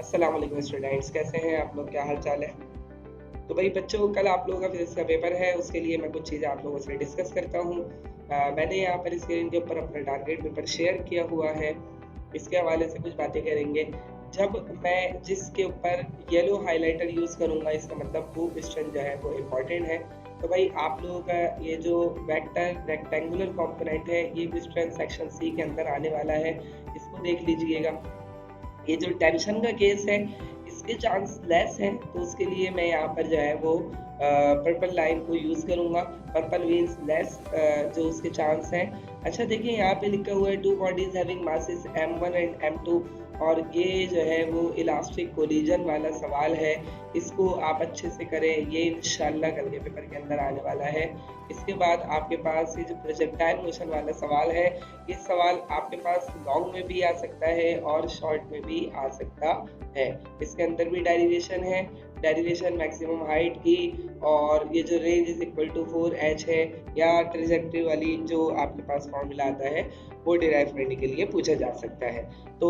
अस्सलाम वालेकुम स्टूडेंट्स, कैसे हैं आप लोग? क्या हाल चाल है? तो भाई बच्चों, कल आप लोगों का फिजिक्स का पेपर है, उसके लिए मैं कुछ चीज़ें आप लोगों से डिस्कस करता हूँ। मैंने यहाँ पर स्क्रीन के ऊपर अपना टारगेट पेपर शेयर किया हुआ है। इसके हवाले से कुछ बातें करेंगे। जब मैं जिसके ऊपर येलो हाइलाइटर यूज़ करूँगा, इसका मतलब वो क्वेश्चन जो है वो इम्पोर्टेंट है। तो भाई आप लोगों का ये जो वेक्टर रेक्टेंगुलर कंपोनेंट है, ये क्वेश्चन सेक्शन सी के अंदर आने वाला है। इसको देख लीजिएगा। ये जो टेंशन का केस है, इसके चांस लेस हैं, तो उसके लिए मैं यहाँ पर जो है वो पर्पल लाइन को यूज़ करूँगा। पर्पल मीन्स लेस जो उसके चांस हैं। अच्छा देखिए, यहाँ पे लिखा हुआ है two bodies having masses m1 and m2, और ये जो है वो इलास्टिक कोलिजन वाला सवाल है। इसको आप अच्छे से करें, ये इंशाल्लाह कल के पेपर के अंदर आने वाला है। इसके बाद आपके पास ये जो प्रोजेक्टाइल मोशन वाला सवाल है, ये सवाल आपके पास लॉन्ग में भी आ सकता है और शॉर्ट में भी आ सकता है। इसके अंदर भी डेरिवेशन है, डेरिवेशन मैक्सिमम हाइट की, और ये जो range is equal to 4h है, या ट्रेजेक्टरी वाली जो आपके पास फॉर्मूला आता है, वो डिराइव करने के लिए पूछा जा सकता है। तो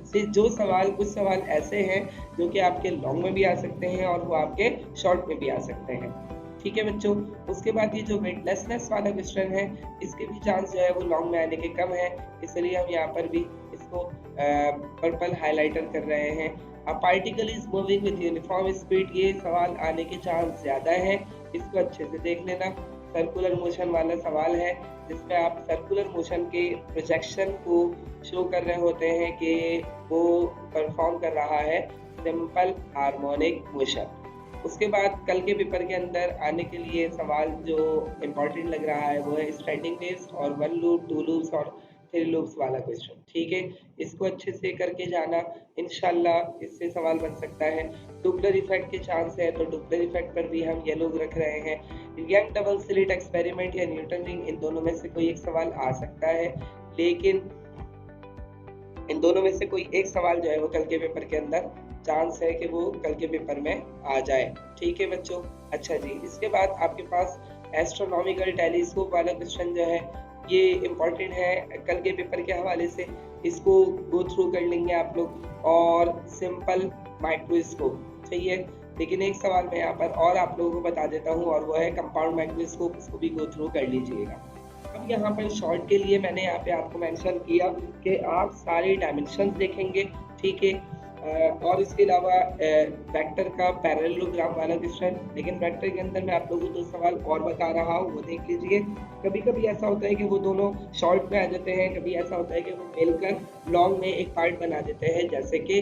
जो सवाल, कुछ सवाल ऐसे हैं जो कि आपके लॉन्ग में भी आ सकते हैं और वो आपके शॉर्ट में भी आ सकते हैं। ठीक है बच्चों। उसके बाद ये जो वेटलेसनेस वाला क्वेश्चन है, इसके भी चांस जो है वो लॉन्ग में आने के कम है, इसलिए हम यहाँ पर भी इसको पर्पल हाइलाइटर कर रहे हैं। A particle is moving with uniform speed, ये सवाल आने के चांस ज़्यादा है, इसको अच्छे से देख लेना। सर्कुलर मोशन वाला सवाल है, जिसमें आप सर्कुलर मोशन के प्रोजेक्शन को शो कर रहे होते हैं कि वो परफॉर्म कर रहा है सिंपल हार्मोनिक मोशन। उसके बाद कल के पेपर के अंदर आने के लिए सवाल जो इम्पोर्टेंट लग रहा है वो है स्टैंडिंग वेव्स और 1 लूप, 2 लूप्स और 3 लूप्स वाला क्वेश्चन। ठीक है, इसको अच्छे से करके जाना, इंशाल्लाह इससे सवाल बन सकता है। डुपलर इफेक्ट के चांस है, तो डुपलर इफेक्ट पर भी हम येलो रख रहे हैं। यंग डबल स्लिट एक्सपेरिमेंट या न्यूटन रिंग, इन दोनों में से कोई एक सवाल आ सकता है, लेकिन इन दोनों में से कोई एक सवाल जो है वो कल के पेपर के अंदर चांस है कि वो कल के पेपर में आ जाए। ठीक है बच्चों। अच्छा जी, इसके बाद आपके पास एस्ट्रोनॉमिकल टेलीस्कोप वाला क्वेश्चन जो है, ये इम्पोर्टेंट है कल के पेपर के हवाले से, इसको गो थ्रू कर लेंगे आप लोग। और सिंपल माइक्रोस्कोप, सही है, लेकिन एक सवाल मैं यहाँ पर और आप लोगों को बता देता हूँ, और वो है कंपाउंड माइक्रोस्कोप, इसको भी गो थ्रू कर लीजिएगा। अब यहाँ पर शॉर्ट के लिए मैंने यहाँ पे आपको मेंशन किया कि आप सारे डायमेंशंस देखेंगे। ठीक है। और इसके अलावा वेक्टर का पैरेललोग्राम वाला क्वेश्चन, लेकिन वेक्टर के अंदर मैं आप लोगों को 2 सवाल और बता रहा हूँ, वो देख लीजिए। कभी कभी ऐसा होता है कि वो दोनों शॉर्ट में आ जाते हैं, कभी ऐसा होता है कि वो मिलकर लॉन्ग में एक पार्ट बना देते हैं, जैसे कि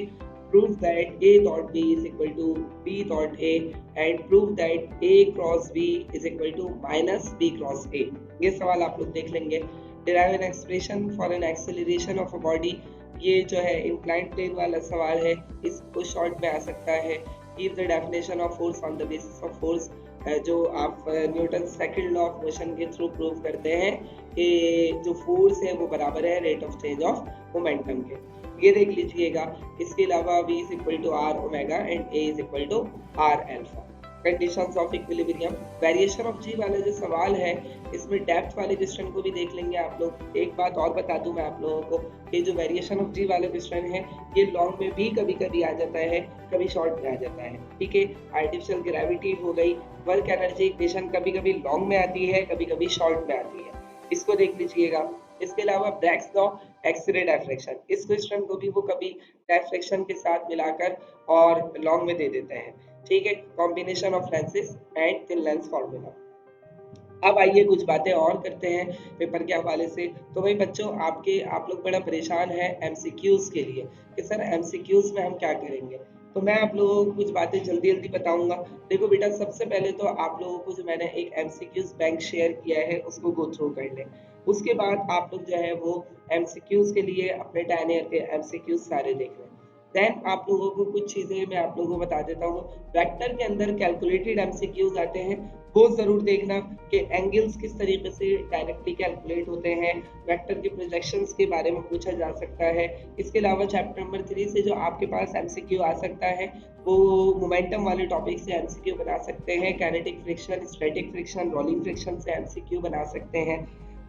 prove that A dot B is equal to B dot A and prove that A cross B is equal to minus B cross A। ये सवाल आप लोग देख लेंगे। derive an expression for an acceleration of a body, ये जो है inclined plane वाला सवाल है, इसको शॉर्ट में आ सकता है। Give the definition of force on the basis of force, जो आप Newton second law of motion के थ्रू प्रूव करते हैं कि जो फोर्स है वो बराबर है rate of change of momentum के, ये देख लीजिएगा। इसके अलावा v is equal to r omega and a is equal to r alpha. Conditions of equilibrium, variation of g वाला जो सवाल है, इसमें डेप्थ वाले क्वेश्चन को भी देख लेंगे आप लोग। एक बात और बता दूं मैं आप लोगों को कि जो वेरिएशन ऑफ g वाला क्वेश्चन है, ये लॉन्ग में भी कभी कभी आ जाता है, कभी शॉर्ट में आ जाता है। ठीक है। आर्टिफिशियल ग्रेविटी हो गई, वर्क एनर्जी इक्वेशन कभी कभी लॉन्ग में आती है, कभी कभी शॉर्ट में आती है, इसको देख लीजिएगा। इसके अलावा ब्रैग्स लॉ, एक्सरे डायफ्रैक्शन, इस क्वेश्चन को भी वो कभी डायफ्रैक्शन के साथ मिलाकर और लॉन्ग में दे देते हैं। ठीक है। Combination of lenses and thin lens formula. अब आइए कुछ बातें और करते हैं पेपर के हवाले से। तो भाई बच्चों, आप लोग बड़ा परेशान है एमसीक्यूज के लिए कि सर एमसीक्यूज में हम क्या करेंगे, तो मैं आप लोगों को कुछ बातें जल्दी जल्दी बताऊंगा। देखो बेटा, सबसे पहले तो आप लोगों को जो मैंने एक एमसीक्यूज बैंक शेयर किया है, उसको गो थ्रू कर लें। उसके बाद आप लोग जो है वो एमसीक्यूज के लिए अपने 10 ईयर के एमसीक्यूज सारे देख लें। देन आप लोगों को कुछ चीज़ें मैं आप लोगों को बता देता हूँ। वेक्टर के अंदर कैलकुलेटेड एमसीक्यूज आते हैं, वो ज़रूर देखना कि एंगल्स किस तरीके से डायरेक्टली कैलकुलेट होते हैं। वेक्टर के प्रोजेक्शंस के बारे में पूछा जा सकता है। इसके अलावा चैप्टर नंबर 3 से जो आपके पास एमसीक्यू आ सकता है, वो मोमेंटम वाले टॉपिक से एमसीक्यू बना सकते हैं। Kinetic friction, static friction, rolling friction से एमसीक्यू बना सकते हैं।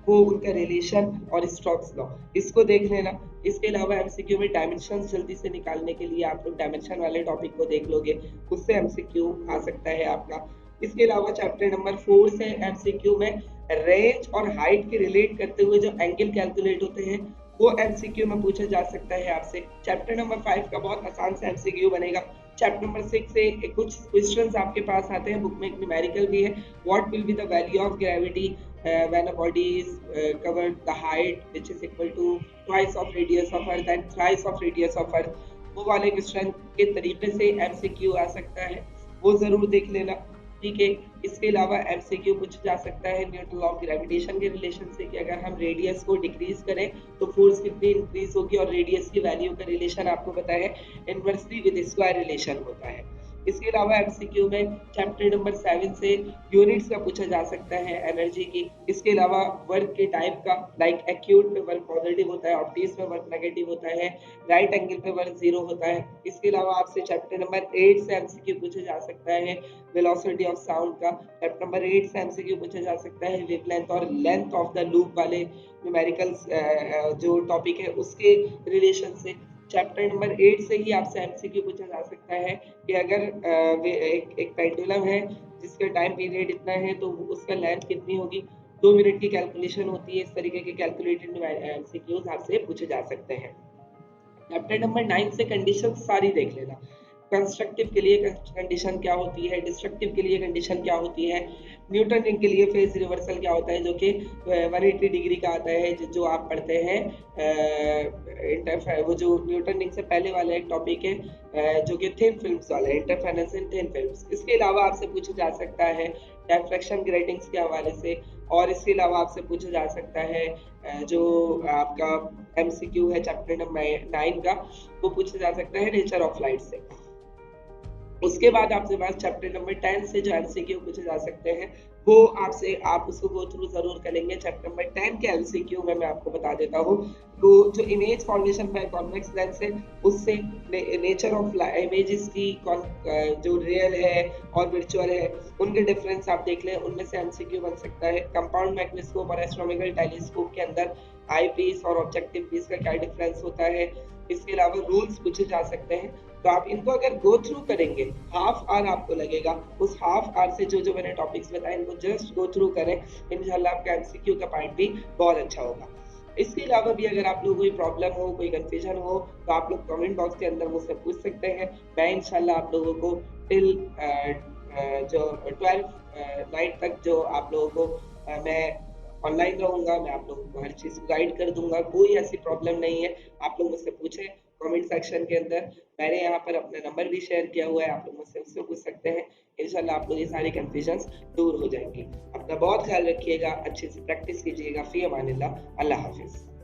वो उनका रिलेशन और स्टोक्स लॉ, इसको देख लेना। इसके अलावा एमसीक्यू में डायमेंशंस जल्दी से निकालने के लिए आप लोग डायमेंशन वाले टॉपिक को देख लोगे, उससे एमसीक्यू आ सकता है आपका। इसके अलावा चैप्टर नंबर 4 से एमसीक्यू में रेंज और हाइट के रिलेट करते हुए जो एंगल कैलकुलेट होते हैं वो एमसीक्यू में पूछा जा सकता है आपसे। चैप्टर नंबर 5 का बहुत आसान सा एमसीक्यू बनेगा। चैप्टर नंबर 6 से कुछ क्वेश्चंस आपके पास आते हैं, बुक में एक न्यूमेरिकल भी है। What will be the value of gravity when a body is covered the height which is equal to twice of radius of earth and thrice of radius of earth. वो वाले question के तरीके से MCQ आ सकता है, वो जरूर देख लेना। ठीक है, इसके अलावा एमसीक्यू पूछा जा सकता है न्यूटन लॉ ऑफ ग्रेविटेशन के रिलेशन से कि अगर हम रेडियस को डिक्रीज करें तो फोर्स कितनी इंक्रीज होगी, और रेडियस की वैल्यू का रिलेशन आपको पता है इनवर्सली विद स्क्वायर रिलेशन होता है। इसके अलावा एमसीक्यू में चैप्टर नंबर 7 से यूनिट्स का पूछा जा सकता है एनर्जी की। इसके अलावा वर्क के टाइप का, लाइक एक्यूट पे वर्क पॉजिटिव होता है, ऑब्ट्यूस पे वर्क नेगेटिव होता है, राइट एंगल पे वर्क 0 होता है। इसके अलावा आपसे चैप्टर नंबर 8 से एमसीक्यू पूछा जा सकता है वेलोसिटी ऑफ साउंड का। चैप्टर नंबर 8 से एमसीक्यू पूछा जा सकता है वेवलेंथ और लेंथ ऑफ द लूप वाले न्यूमेरिकल्स जो टॉपिक है उसके रिलेशन से। चैप्टर नंबर 8 से ही आपसे एमसीक्यू पूछा जा सकता है कि अगर एक पेंडुलम है जिसका टाइम पीरियड इतना है तो उसका लेंथ कितनी होगी, 2 मिनट की कैलकुलेशन होती है। इस तरीके के कैलकुलेटेड एमसीक्यूज आपसे पूछे जा सकते हैं। चैप्टर नंबर 9 से कंडीशन सारी देख लेना। कंस्ट्रक्टिव के लिए कंडीशन क्या होती है, डिस्ट्रक्टिव के लिए कंडीशन क्या होती है, न्यूटन रिंग के लिए फेज रिवर्सल क्या होता है जो कि 180 डिग्री का आता है, जो आप पढ़ते हैं वो जो न्यूटन रिंग से पहले वाला एक टॉपिक है जो कि थिन फिल्म्स वाला है, इंटरफेरेंस इन थिन फिल्म्स। इसके अलावा आपसे पूछा जा सकता है डिफ्रैक्शन ग्रेटिंग्स के हवाले से, और इसके अलावा आपसे पूछा जा सकता है जो आपका एमसीक्यू है चैप्टर नंबर 9 का, वो पूछा जा सकता है नेचर ऑफ लाइट से। उसके बाद आपके पास चैप्टर नंबर 10 से जो एमसीक्यू पूछे जा सकते हैं वो आपसे आप उसको गो थ्रू जरूर करेंगे। चैप्टर नंबर 10 के एमसीक्यू में मैं आपको बता देता हूँ तो जो image formation by convex lens है उससे नेचर ऑफ इमेजेस की जो रियल है और वर्चुअल है उनके डिफरेंस आप देख लें, उनमें से एमसीक्यू बन सकता है। कंपाउंड माइक्रोस्कोप और एस्ट्रोनॉमिकल टेलीस्कोप के अंदर आई पीस और ऑब्जेक्टिव पीस का क्या डिफरेंस होता है। इसके अलावा रूल्स पूछे जा सकते हैं, तो आप इनको अगर गो थ्रू करेंगे हाफ आवर आपको लगेगा, उस हाफ आवर से जो जो मैंने टॉपिक्स बताए इनको जस्ट गो थ्रू करें, इंशाल्लाह आपका एमसीक्यू का पार्ट भी बहुत अच्छा होगा। इसके अलावा भी अगर आप लोगों को कोई प्रॉब्लम हो, कोई कंफ्यूजन हो तो आप लोग कमेंट बॉक्स के अंदर मुझसे पूछ सकते हैं। मैं इंशाल्लाह आप लोगों को टिल जो 12 नाइट तक जो आप लोगों को मैं ऑनलाइन रहूंगा, मैं आप लोगों को हर चीज़ गाइड कर दूंगा। कोई ऐसी प्रॉब्लम नहीं है, आप लोग मुझसे पूछें कमेंट सेक्शन के अंदर। मैंने यहाँ पर अपना नंबर भी शेयर किया हुआ है, आप लोग मुझसे उससे पूछ सकते हैं। इंशाल्लाह आप लोग ये सारी कंफ्यूजन्स दूर हो जाएंगी। अपना बहुत ख्याल रखिएगा, अच्छे से प्रैक्टिस कीजिएगा। फी अमानिल्लाह, अल्लाह हाफिज़।